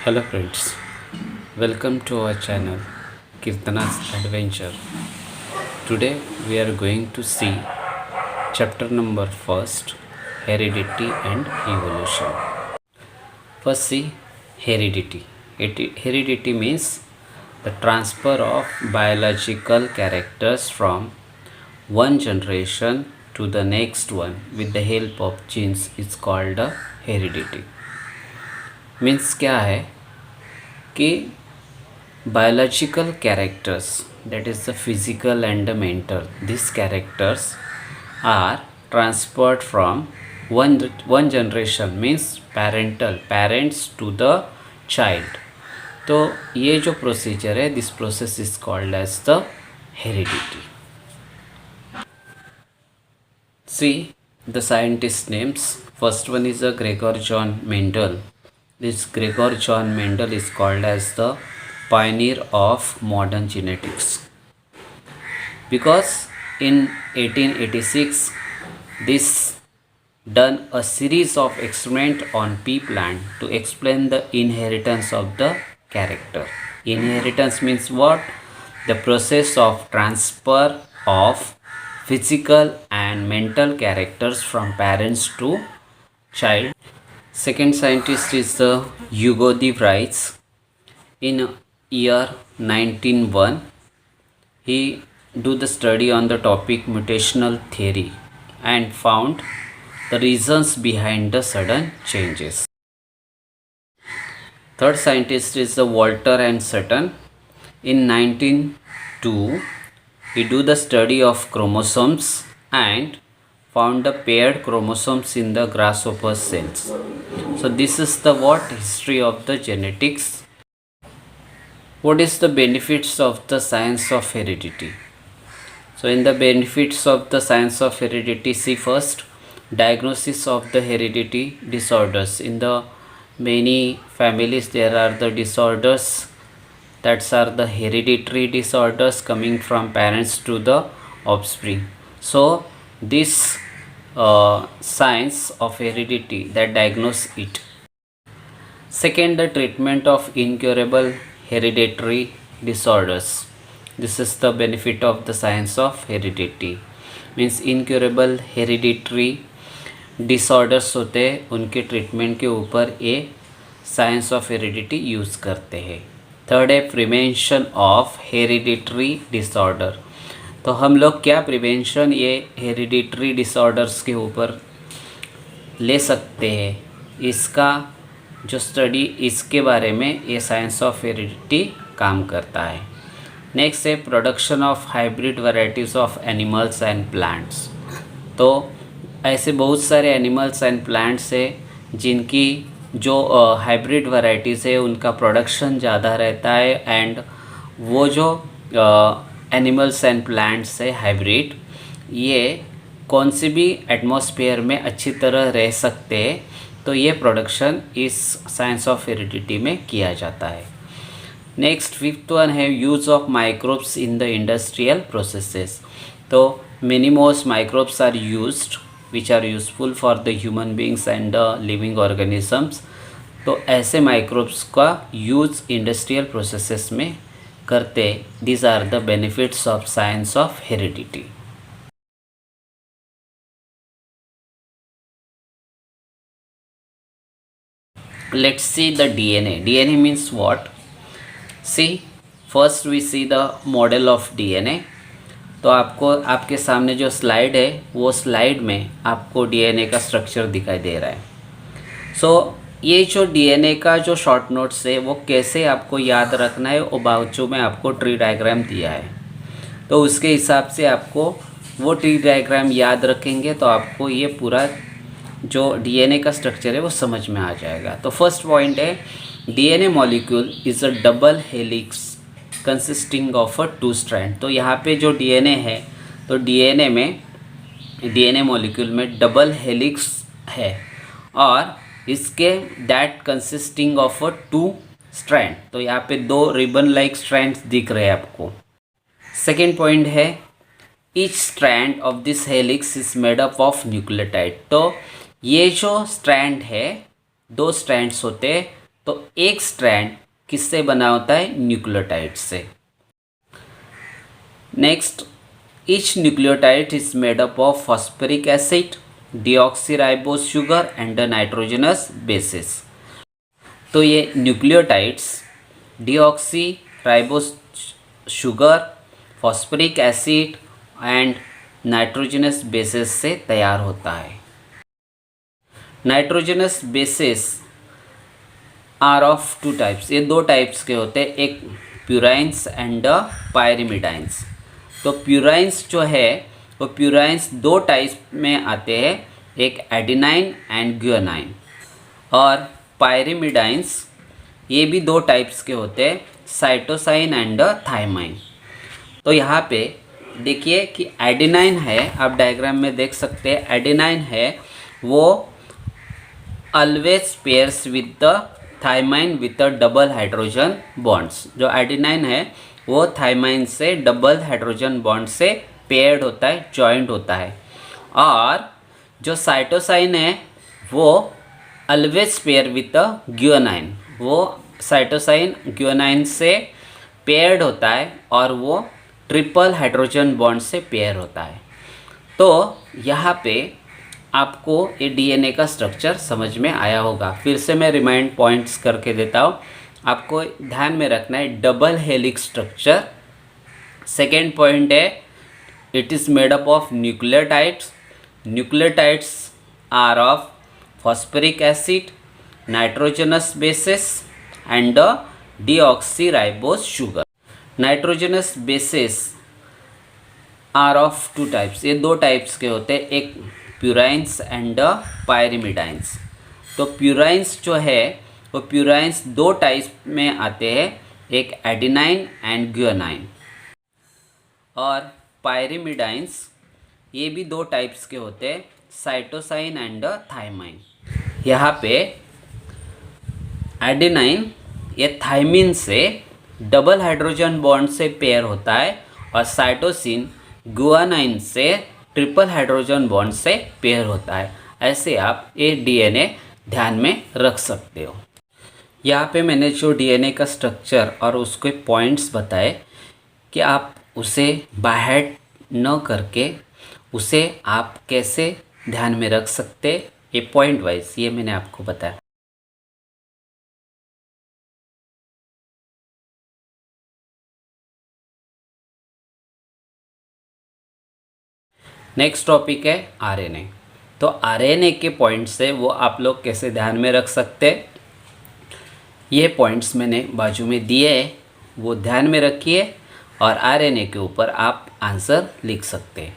Hello friends, welcome to our channel Kirtana's Adventure. Today we are going to see chapter number first, Heredity and Evolution. First see heredity. Heredity means the transfer of biological characters from one generation to the next one with the help of genes is called a heredity. Means क्या है कि biological characters, that is the physical and the mental, these characters are transferred from one generation means parents to the child. तो ये जो procedure है, this process is called as the heredity. See the scientist names. First one is a Gregor John Mendel. This Gregor John Mendel is called as the pioneer of modern genetics because in 1886 this done a series of experiment on pea plant to explain the inheritance of the character. Inheritance means what? The process of transfer of physical and mental characters from parents to child. Second scientist is the Hugo de Vries. In year 1901 he do the study on the topic mutational theory and found the reasons behind the sudden changes. Third scientist is the Walter and Sutton. In 1902 he do the study of chromosomes and found the paired chromosomes in the grasshopper cells. So this is the history of the genetics. What is the benefits of the science of heredity? So in the benefits of the science of heredity, see first diagnosis of the heredity disorders. In the many families there are the disorders that are the hereditary disorders coming from parents to the offspring. So this science of heredity that diagnose it. Second, the treatment of incurable hereditary disorders. This is the benefit of the science of heredity. Means incurable hereditary disorders होते हैं, उनके treatment के ऊपर ये science of heredity use करते हैं. Third है prevention of hereditary disorder. तो हम लोग क्या प्रिवेंशन ये हेरिडिटरी डिसऑर्डर्स के ऊपर ले सकते हैं, इसका जो स्टडी इसके बारे में ये साइंस ऑफ हेरिडिटी काम करता है. नेक्स्ट है production of hybrid varieties of animals and plants. तो ऐसे बहुत सारे एनिमल्स एंड प्लांट्स है जिनकी जो हाइब्रिड वैरायटीज़ है उनका प्रोडक्शन ज़्यादा रहता है एंड वो जो एनिमल्स एंड प्लांट्स है हाइब्रिड, ये कौन सी भी एटमॉस्फेयर में अच्छी तरह रह सकते हैं. तो ये प्रोडक्शन इस साइंस ऑफ हेरिडिटी में किया जाता है. नेक्स्ट फिफ्थ वन है use of microbes in the industrial processes. तो many most microbes are used which are useful for the human beings and the living organisms. तो ऐसे माइक्रोब्स का यूज़ इंडस्ट्रियल प्रोसेसेस में करते. These are the benefits of science of heredity. Let's see the DNA. DNA means what? See, first we see the model of DNA. तो आपको आपके सामने जो स्लाइड है वो स्लाइड में आपको DNA का स्ट्रक्चर दिखाई दे रहा है. सो ये जो DNA का जो शॉर्ट नोट्स है वो कैसे आपको याद रखना है, वो बाजू में आपको ट्री डायग्राम दिया है. तो उसके हिसाब से आपको वो ट्री डायग्राम याद रखेंगे तो आपको ये पूरा जो DNA का स्ट्रक्चर है वो समझ में आ जाएगा. तो फर्स्ट पॉइंट है DNA molecule is a double helix consisting of a 2 strand. तो यहाँ पे जो DNA है तो DNA मॉलिक्यूल में डबल हेलिक्स है और इसके that consisting of a 2 strand. तो यहाँ पे 2 रिबन लाइक स्ट्रैंड्स दिख रहे हैं आपको. सेकेंड पॉइंट है each strand of this helix is made up of nucleotide. तो ये जो स्ट्रैंड है 2 स्ट्रैंड्स होते, तो एक स्ट्रैंड किससे बना होता है? न्यूक्लियोटाइड से। Next, each nucleotide is made up of phosphoric acid, deoxyribose sugar and nitrogenous bases. तो ये nucleotides deoxyribose sugar, phosphoric acid and nitrogenous bases से तैयार होता है। Nitrogenous bases are of two types, ये दो टाइप्स के होते हैं, एक प्यूराइंस एंड पायरिमिडाइंस। तो प्यूराइंस जो है वो प्यूराइंस दो टाइप में आते हैं, एक एडिनाइन एंड ग्यूनाइन, और पायरिमिडाइंस ये भी दो टाइप्स के होते हैं, साइटोसाइन एंड थाइमाइन। तो यहाँ पे देखिए कि एडिनाइन है, आप डायग्राम में देख सकते हैं, एडिनाइन है वो always pairs with the thymine with the double hydrogen bonds. जो एडिनाइन है वो थाइमाइन से डबल हाइड्रोजन बॉन्ड से पेयर्ड होता है, जॉइंट होता है। और जो साइटोसाइन है वो always pair with the guanine, वो साइटोसाइन ग्यूनाइन से पेयर्ड होता है और वो ट्रिपल हाइड्रोजन बॉन्ड से पेयर होता है। तो यहाँ पे आपको ये डीएनए का स्ट्रक्चर समझ में आया होगा। फिर से मैं रिमाइंड पॉइंट्स करके देता हूँ, आपको ध्यान में रखना है double helix structure. Second point है it is made up of nucleotides, nucleotides are of phosphoric acid, nitrogenous bases and deoxyribose sugar. Nitrogenous bases are of two types, ये दो टाइप्स के होते हैं, एक प्यूराइंस एंड पायरिमिडाइंस। तो प्यूराइंस जो है वो प्यूराइंस दो टाइप में आते हैं, एक एडिनाइन एंड ग्यूनाइन, और पायरिमिडाइंस ये भी दो टाइप्स के होते हैं, साइटोसाइन एंड थाइमाइन। यहाँ पे एडिनाइन ये थाइमिन से डबल हाइड्रोजन बॉन्ड से पेयर होता है और साइटोसिन गुआनाइन से ट्रिपल हाइड्रोजन बॉन्ड से पेयर होता है। ऐसे आप ये डीएनए ध्यान में रख सकते हो। यहाँ पे मैंने जो डीएनए का स्ट्रक्चर और उसके पॉइंट्स बताए कि आप उसे बाहर न करके उसे आप कैसे ध्यान में रख सकते, ये पॉइंट वाइज ये मैंने आपको बताया। नेक्स्ट टॉपिक है आरएनए। तो आरएनए के पॉइंट्स से वो आप लोग कैसे ध्यान में रख सकते, ये पॉइंट्स मैंने बाजू में दिए हैं, वो ध्यान में रखिए और आरएनए के ऊपर आप आंसर लिख सकते हैं।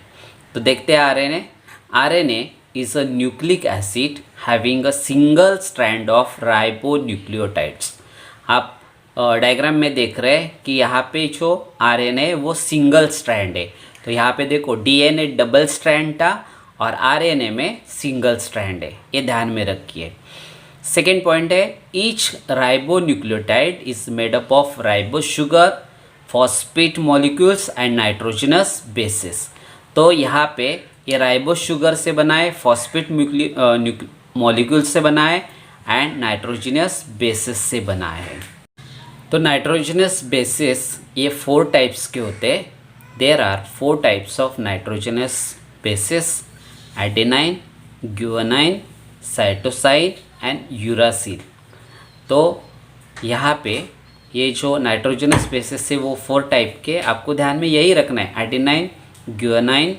तो देखते हैं RNA. RNA is a nucleic acid having a single strand of ribonucleotides. आप डायग्राम में देख रहे हैं कि यहाँ पे जो आरएनए वो सिंगल स्ट्रैंड है। तो यहाँ पे देखो डीएनए डबल स्ट्रैंड था और आरएनए में सिंगल स्ट्रैंड है, ये ध्यान में रखिए। सेकेंड पॉइंट है each ribonucleotide is made up of ribose sugar, phosphate molecules and nitrogenous bases. तो यहाँ पे ये राइबोस शुगर से बना है, फॉस्फेट मॉलिक्यूल से बना है एंड नाइट्रोजनस बेसिस से बना है। तो नाइट्रोजनस बेसिस ये 4 टाइप्स के होते हैं। There are 4 types of nitrogenous bases, adenine, guanine, cytosine and uracil. तो यहाँ पे ये जो नाइट्रोजनस बेसिस है वो 4 टाइप के, आपको ध्यान में यही रखना है, adenine, guanine,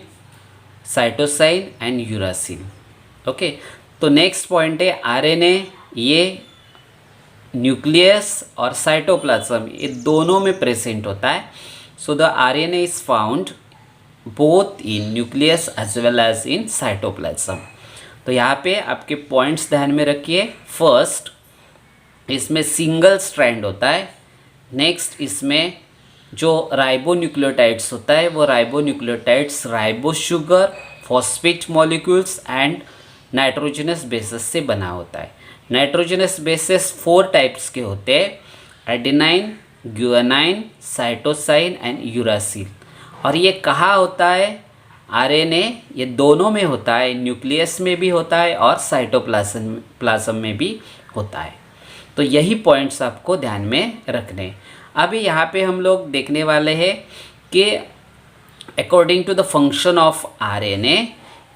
cytosine and uracil. Okay, तो नेक्स्ट पॉइंट है आरएनए, ये न्यूक्लियस और साइटोप्लाज्म ये दोनों में प्रेजेंट होता है। So the RNA is found both in nucleus as well as in cytoplasm. तो यहाँ पे आपके पॉइंट्स ध्यान में रखिए। फर्स्ट, इसमें सिंगल स्ट्रैंड होता है। नेक्स्ट, इसमें जो राइबोन्यूक्लियोटाइड्स होता है वो ribonucleotides ribose sugar, phosphate molecules and nitrogenous bases से बना होता है। नाइट्रोजनस बेसिस 4 टाइप्स के होते हैं, adenine, guanine, cytosine and uracil. और ये कहाँ होता है? आरएनए ये दोनों में होता है, न्यूक्लियस में भी होता है और साइटोप्लाज्म में भी होता है। तो यही पॉइंट्स आपको ध्यान में रखने। अभी यहाँ पे हम लोग देखने वाले हैं कि according to the function of RNA,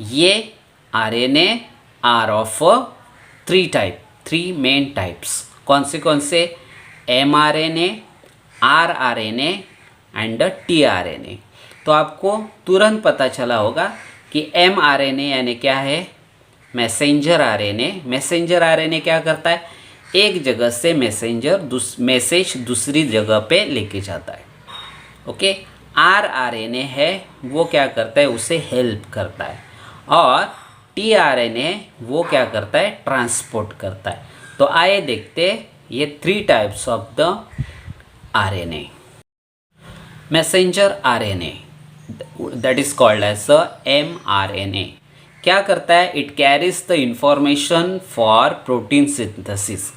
ये RNA are of three main types. कौन से? MRNA, rRNA and tRNA. तो आपको तुरंत पता चला होगा कि एमआरएनए यानी क्या है? Messenger RNA. मैसेंजर आरएनए क्या करता है? एक जगह से मैसेज दूसरी जगह पे लेके जाता है। ओके। आरआरएनए है वो क्या करता है? उसे हेल्प करता है। और टीआरएनए वो क्या करता है? ट्रांसपोर्ट करता है। तो आइए देखते ये 3 types of the RNA. Messenger RNA that is called as the mRNA क्या करता है? It carries the information for protein synthesis.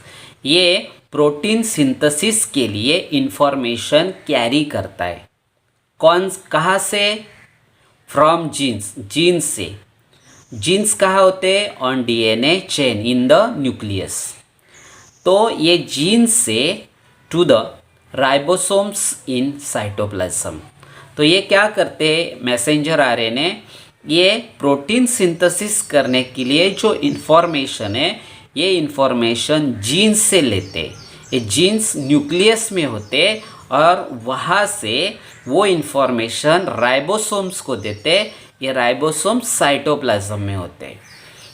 ये प्रोटीन सिंथेसिस के लिए इंफॉर्मेशन कैरी करता है। कहाँ से? फ्रॉम जीन्स से। जीन्स कहाँ होते हैं? On DNA chain in the nucleus. तो ये जीन्स से to the ribosomes in cytoplasm. तो ये क्या करते हैं? मैसेंजर आरएनए ये प्रोटीन सिंथेसिस करने के लिए जो इन्फॉर्मेशन है, ये इन्फॉर्मेशन जीन्स से लेते। ये जीन्स न्यूक्लियस में होते और वहाँ से वो इन्फॉर्मेशन राइबोसोम्स को देते। ये राइबोसोम्स साइटोप्लाज्म में होते।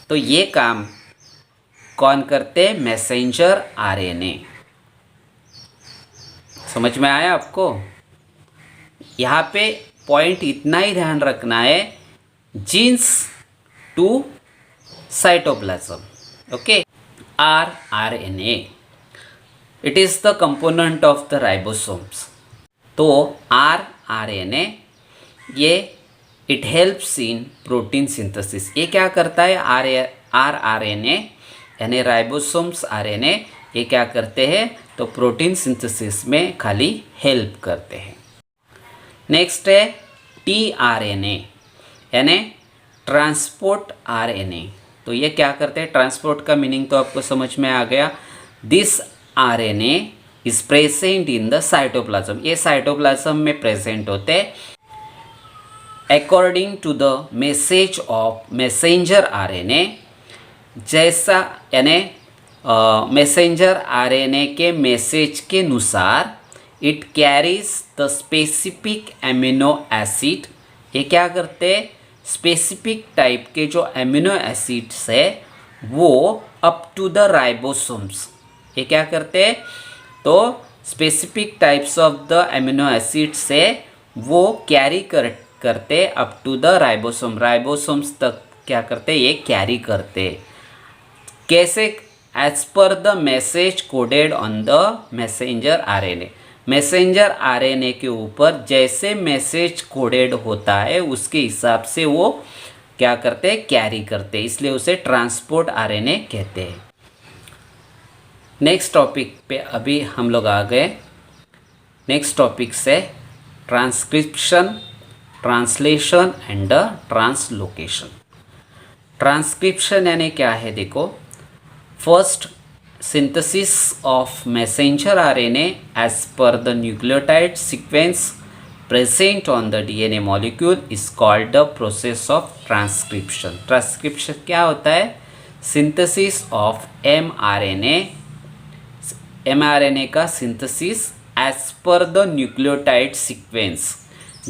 तो ये काम कौन करते? Messenger RNA. समझ में आया आपको? यहाँ पे पॉइंट इतना ही ध्यान रखना है, genes to cytoplasm. Okay. RRNA it is the component of the ribosomes. तो आरआरएनए ये it helps in protein synthesis. ये क्या करता है? आरआरएनए यानी राइबोसोम्स आरएनए ये क्या करते हैं? तो प्रोटीन सिंथेसिस में खाली हेल्प करते हैं। नेक्स्ट है टीआरएनए यानी ट्रांसपोर्ट आरएनए। तो ये क्या करते हैं? ट्रांसपोर्ट का मीनिंग तो आपको समझ में आ गया। This RNA is present in the cytoplasm. ये साइटोप्लाज्म में प्रेजेंट होते हैं। According to the message of messenger RNA, जैसा यानी मैसेंजर आरएनए के मैसेज के अनुसार it carries the specific amino acid. ये क्या करते हैं? स्पेसिफिक टाइप के जो एमिनो एसिड्स है वो अप टू द राइबोसोम्स। ये क्या करते हैं? तो specific types of the amino acids से वो कैरी करते अप टू द राइबोसोम्स तक क्या करते? ये कैरी करते। कैसे? As per the message coded on the messenger RNA. Messenger RNA के ऊपर जैसे मैसेज कोडेड होता है उसके हिसाब से वो क्या करते हैं? कैरी करते। इसलिए उसे ट्रांसपोर्ट आरएनए कहते हैं। नेक्स्ट टॉपिक पे अभी हम लोग आ गए। नेक्स्ट टॉपिक से transcription, translation and translocation. Transcription यानी क्या है? देखो, first synthesis of messenger RNA as per the nucleotide sequence present on the DNA molecule is called the process of transcription. Transcription क्या होता है? Synthesis of mRNA का synthesis as per the nucleotide sequence।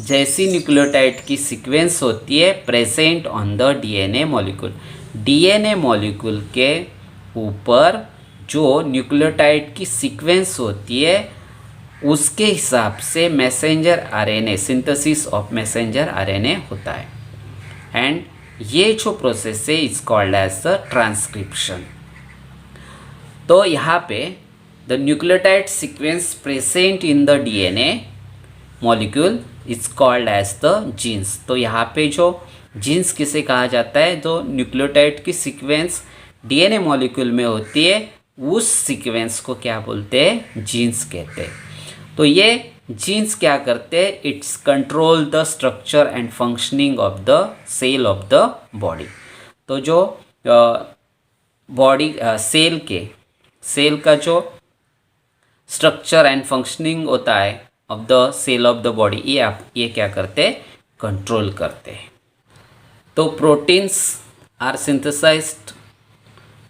जैसी nucleotide की sequence होती है present on the DNA molecule. DNA molecule के ऊपर जो न्यूक्लियोटाइड की सीक्वेंस होती है उसके हिसाब से messenger RNA, synthesis of messenger RNA होता है। एंड ये जो प्रोसेस है is called as the transcription. तो यहाँ पे the nucleotide sequence present in the DNA molecule is called as the genes. तो यहाँ पे जो जीन्स किसे कहा जाता है? जो न्यूक्लियोटाइड की सीक्वेंस डीएनए मॉलिक्यूल में होती है उस सीक्वेंस को क्या बोलते हैं? जीन्स कहते हैं। तो ये जीन्स क्या करते हैं? It's control the structure and functioning of the cell of the body. तो जो बॉडी सेल के सेल का जो स्ट्रक्चर एंड फंक्शनिंग होता है of the cell of the body, ये क्या करते हैं, कंट्रोल करते हैं। तो proteins are synthesized,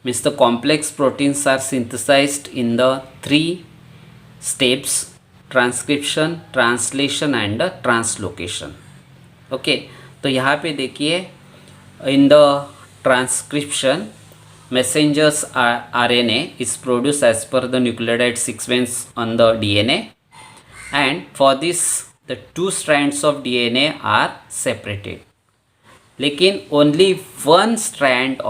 means the complex proteins are synthesized in the 3 steps: transcription, translation and translocation. Okay, तो यहाँ पे देखिए in the transcription messengers RNA is produced as per the nucleotide sequence on the DNA, and for this the 2 strands of DNA are separated, लेकिन only one strand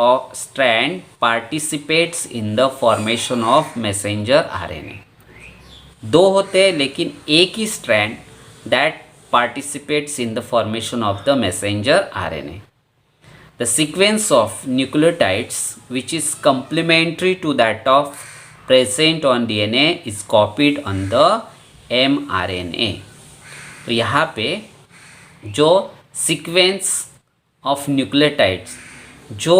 participates in the formation of messenger RNA। 2 होते हैं लेकिन एक ही strand that participates in the formation of the messenger RNA। The sequence of nucleotides which is complementary to that of present on DNA is copied on the mRNA। तो यहाँ पे जो sequence of nucleotides जो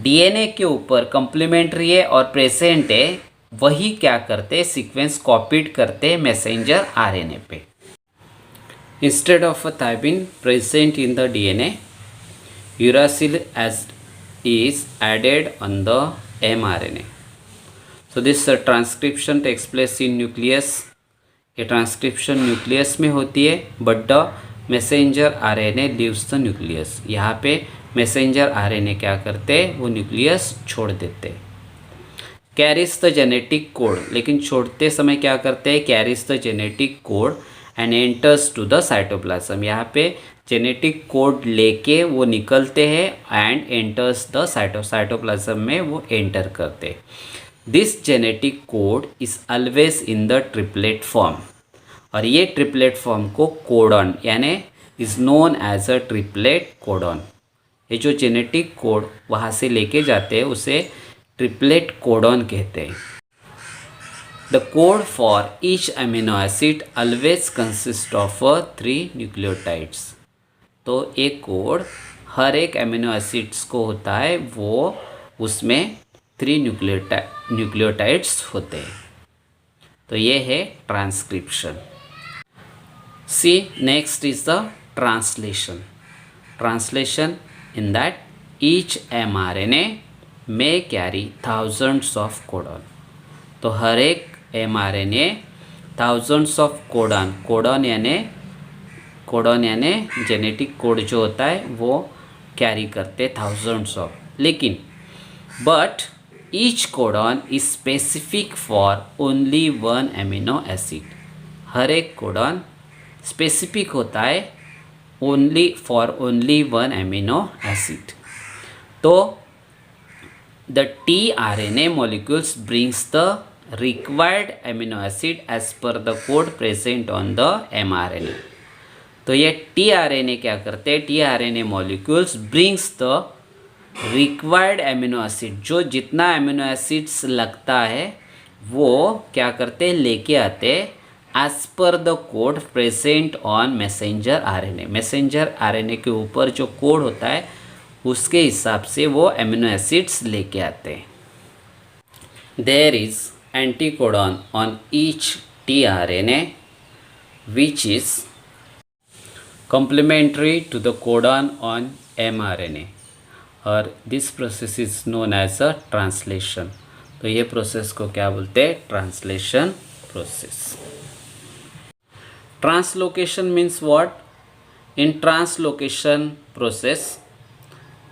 DNA के ऊपर complementary है और present है, वही क्या करते, sequence copied करते messenger RNA पे। Instead of a thymine present in the DNA, uracil is added on the mRNA। So this transcription takes place in nucleus। ये ट्रांसक्रिप्शन न्यूक्लियस में होती है, but the messenger RNA leaves the nucleus. यहाँ पे messenger RNA क्या करते हैं, वो न्यूक्लियस छोड़ देते हैं। कैरीज द जेनेटिक कोड, लेकिन छोड़ते समय क्या करते हैं, carries the genetic code and enters to the cytoplasm. यहाँ पे जेनेटिक कोड लेके वो निकलते हैं एंड एंटर्स द साइटोप्लाज्म में वो एंटर करते। This genetic code is always in the triplet form, और ये ट्रिपलेट फॉर्म को कोडॉन यानी is known as a triplet codon. ये जो जेनेटिक कोड वहाँ से लेके जाते हैं उसे ट्रिपलेट कोडॉन कहते हैं। The code for each amino acid always consists of 3 nucleotides। तो एक कोड हर एक अमीनो एसिड्स को होता है, वो उसमें 3 न्यूक्लियोटाइड्स होते हैं। तो ये है transcription. See next is the translation. Translation in that each mRNA may carry thousands of codon। तो हर एक mRNA thousands of कोडॉन यानी जेनेटिक कोड जो होता है वो कैरी करते thousands of, लेकिन but each codon is specific for only 1 amino acid. हर एक कोडॉन स्पेसिफिक होता है ओनली 1 अमीनो एसिड। तो the tRNA molecules brings the required amino acid as per the code present on the mRNA। तो ये tRNA क्या करते हैं, tRNA molecules brings the required amino acid, जो जितना amino acids लगता है वो क्या करते हैं, लेके आते as per the code present on messenger RNA। messenger RNA के ऊपर जो कोड होता है उसके हिसाब से वो अमीनो एसिड्स लेके आते हैं। There is anticodon on each tRNA which is complementary to the codon on mRNA, और this process is known as a translation. तो ये प्रोसेस को क्या बोलते हैं, translation process. Translocation means what? In translocation process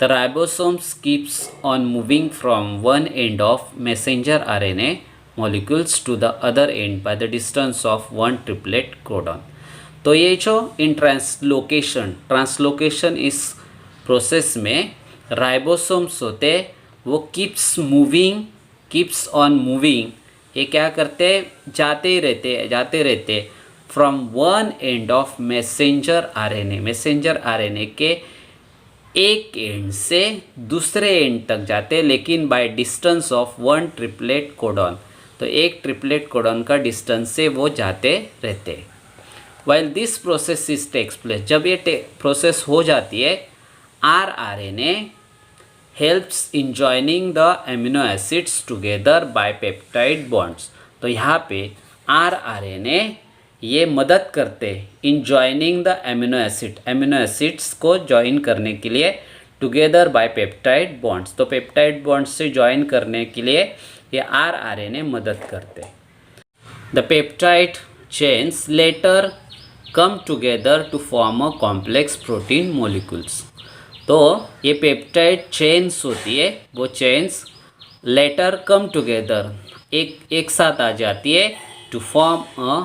the ribosomes keeps on moving from one end of messenger RNA molecules to the other end by the distance of 1 triplet codon। तो ये जो इन translocation इस process में ribosomes होते वो keeps on moving, ये क्या करते, जाते रहते from one end of messenger RNA के एक एंड से दूसरे एंड तक जाते, लेकिन by distance of 1 triplet codon. तो एक ट्रिपलेट कोडॉन का डिस्टेंस से वो जाते रहते। While this process is takes place, जब ये प्रोसेस हो जाती है, RNA helps in joining the amino acids together by peptide bonds. तो यहाँ पे आरआरएनए ये मदद करते हैं in joining the amino acids को जॉइन करने के लिए टुगेदर बाय पेप्टाइड बॉन्ड्स। तो पेप्टाइड बॉन्ड्स से जॉइन करने के लिए ये आरआरएनए मदद करते हैं। The peptide chains later come together to form a complex protein molecules. तो ये पेप्टाइड चेन्स होती है, वो चेन्स लेटर कम टुगेदर एक साथ आ जाती है to form a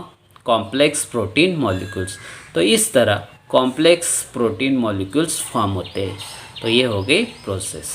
complex protein molecules. तो इस तरह कॉम्प्लेक्स प्रोटीन मॉलिक्यूल्स फॉर्म होते हैं। तो ये हो गई प्रोसेस।